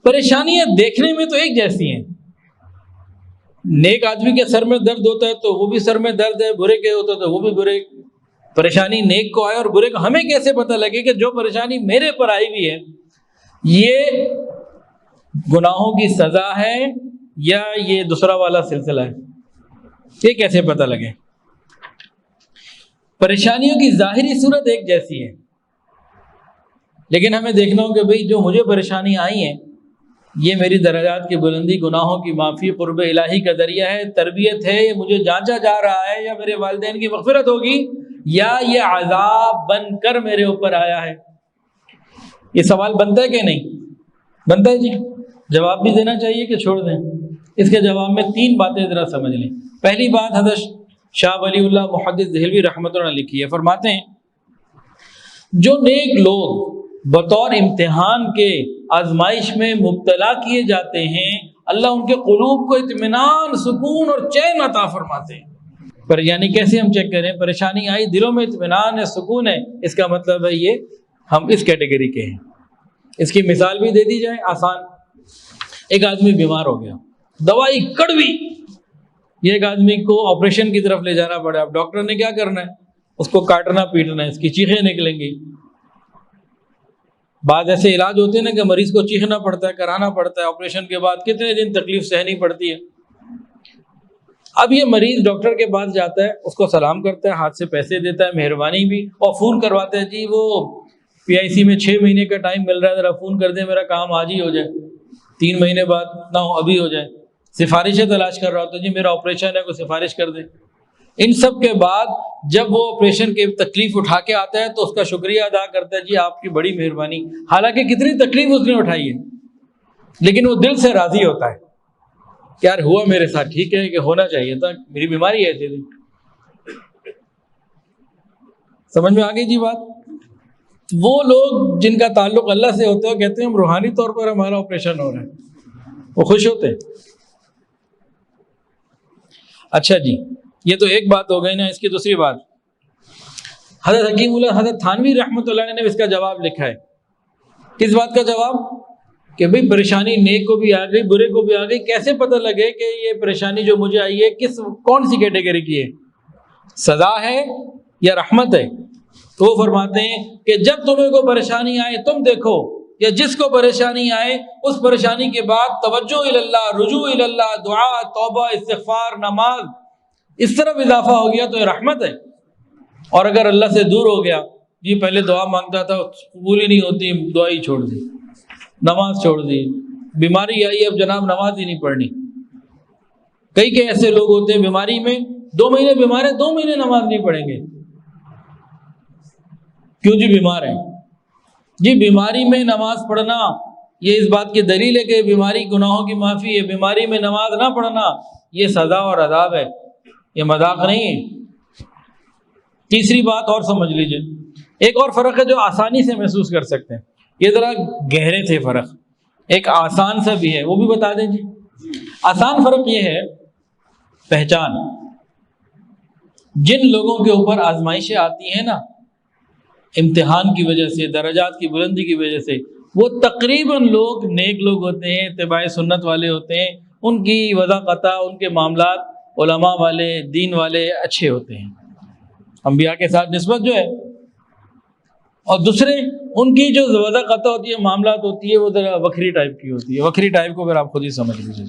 پریشانیاں دیکھنے میں تو ایک جیسی ہیں. نیک آدمی کے سر میں درد ہوتا ہے تو وہ بھی سر میں درد ہے، برے کے ہوتا ہے تو وہ بھی برے. پریشانی نیک کو آئے اور برے کو، ہمیں کیسے پتہ لگے کہ جو پریشانی میرے پر آئی ہوئی ہے یہ گناہوں کی سزا ہے یا یہ دوسرا والا سلسلہ ہے؟ یہ کیسے پتہ لگے؟ پریشانیوں کی ظاہری صورت ایک جیسی ہے، لیکن ہمیں دیکھنا ہو کہ بھئی جو مجھے پریشانی آئی ہیں یہ میری درجات کی بلندی، گناہوں کی معافی، قرب الہی کا ذریعہ ہے، تربیت ہے، یہ مجھے جانچا جا رہا ہے، یا میرے والدین کی مغفرت ہوگی، یا یہ عذاب بن کر میرے اوپر آیا ہے. یہ سوال بنتا ہے کہ نہیں بنتا ہے؟ جی جواب بھی دینا چاہیے کہ چھوڑ دیں؟ اس کے جواب میں 3 باتیں ذرا سمجھ لیں. پہلی بات حضرت شاہ ولی اللہ محدث دہلوی رحمۃ اللہ لکھی ہے، فرماتے ہیں جو نیک لوگ بطور امتحان کے آزمائش میں مبتلا کیے جاتے ہیں، اللہ ان کے قلوب کو اطمینان، سکون اور چین عطا فرماتے ہیں. پر یعنی کیسے ہم چیک کریں؟ پریشانی آئی، دلوں میں اطمینان ہے، سکون ہے، اس کا مطلب ہے یہ ہم اس کیٹیگری کے ہیں. اس کی مثال بھی دے دی جائے آسان. ایک آدمی بیمار ہو گیا، دوائی کڑوی، یہ ایک آدمی کو آپریشن کی طرف لے جانا پڑا. اب ڈاکٹر نے کیا کرنا ہے؟ اس کو کاٹنا پیٹنا ہے، اس کی چیخیں نکلیں گی. بعض ایسے علاج ہوتے ہیں نا کہ مریض کو چیخنا پڑتا ہے، کرانا پڑتا ہے، آپریشن کے بعد کتنے دن تکلیف سہنی پڑتی ہے. اب یہ مریض ڈاکٹر کے پاس جاتا ہے، اس کو سلام کرتا ہے، ہاتھ سے پیسے دیتا ہے، مہربانی بھی، اور فون کرواتا ہے، جی وہ PIC میں 6 مہینے کا ٹائم مل رہا ہے، ذرا فون کر دیں، میرا کام آج ہی ہو جائے، 3 مہینے بعد نہ ہو ابھی ہو جائے. سفارشیں تلاش کر رہا ہوتا ہے، جی میرا آپریشن ہے، کوئی سفارش کر دیں. ان سب کے بعد جب وہ آپریشن کی تکلیف اٹھا کے آتا ہے تو اس کا شکریہ ادا کرتا ہے، جی آپ کی بڑی مہربانی. حالانکہ کتنی تکلیف اس نے اٹھائی ہے، لیکن وہ دل سے راضی ہوتا ہے کہ یار ہوا میرے ساتھ، ٹھیک ہے کہ ہونا چاہیے تھا، میری بیماری ہے ایسی. سمجھ میں آ گئی جی بات؟ وہ لوگ جن کا تعلق اللہ سے ہوتا ہے وہ کہتے ہیں ہم روحانی طور پر ہمارا آپریشن ہو رہا ہے، وہ خوش ہوتے ہیں. اچھا جی، یہ تو ایک بات ہو گئی نا. اس کی دوسری بات، حضرت حکیم اللہ حضرت تھانوی رحمۃ اللہ نے اس کا جواب لکھا ہے. کس بات کا جواب؟ کہ بھئی پریشانی نیک کو بھی آ گئی، برے کو بھی آ گئی، کیسے پتہ لگے کہ یہ پریشانی جو مجھے آئی ہے کون سی کیٹیگری کی ہے، سزا ہے یا رحمت ہے؟ تو وہ فرماتے ہیں کہ جب تمہیں کوئی پریشانی آئے تم دیکھو، یا جس کو پریشانی آئے اس پریشانی کے بعد توجہ اللہ، رجوع اللہ، دعا، توبہ، استغفار، نماز، اس طرف اضافہ ہو گیا تو یہ رحمت ہے. اور اگر اللہ سے دور ہو گیا، جی پہلے دعا مانگتا تھا قبول ہی نہیں ہوتی، دعا ہی چھوڑ دی، نماز چھوڑ دی، بیماری آئی اب جناب نماز ہی نہیں پڑھنی. کئی ایسے لوگ ہوتے ہیں بیماری میں 2 مہینے بیمار ہیں، 2 مہینے نماز نہیں پڑھیں گے. کیوں جی؟ بیمار ہیں. جی بیماری میں نماز پڑھنا یہ اس بات کی دلیل ہے کہ بیماری گناہوں کی معافی ہے. بیماری میں نماز نہ پڑھنا یہ سزا اور عذاب ہے، یہ مذاق نہیں ہے. تیسری بات اور سمجھ لیجئے، ایک اور فرق ہے جو آسانی سے محسوس کر سکتے ہیں. یہ ذرا گہرے تھے فرق، ایک آسان سا بھی ہے، وہ بھی بتا دیں جی. آسان فرق یہ ہے پہچان. جن لوگوں کے اوپر آزمائشیں آتی ہیں نا امتحان کی وجہ سے، درجات کی بلندی کی وجہ سے، وہ تقریباً لوگ نیک لوگ ہوتے ہیں، اتباع سنت والے ہوتے ہیں، ان کی وضاقتہ، ان کے معاملات علماء والے، دین والے اچھے ہوتے ہیں، انبیاء کے ساتھ نسبت جو ہے. اور دوسرے ان کی جو وضاقتہ ہوتی ہے، معاملات ہوتی ہے، وہ ذرا وکری ٹائپ کی ہوتی ہے. وکری ٹائپ کو پھر آپ خود ہی سمجھ لیجیے.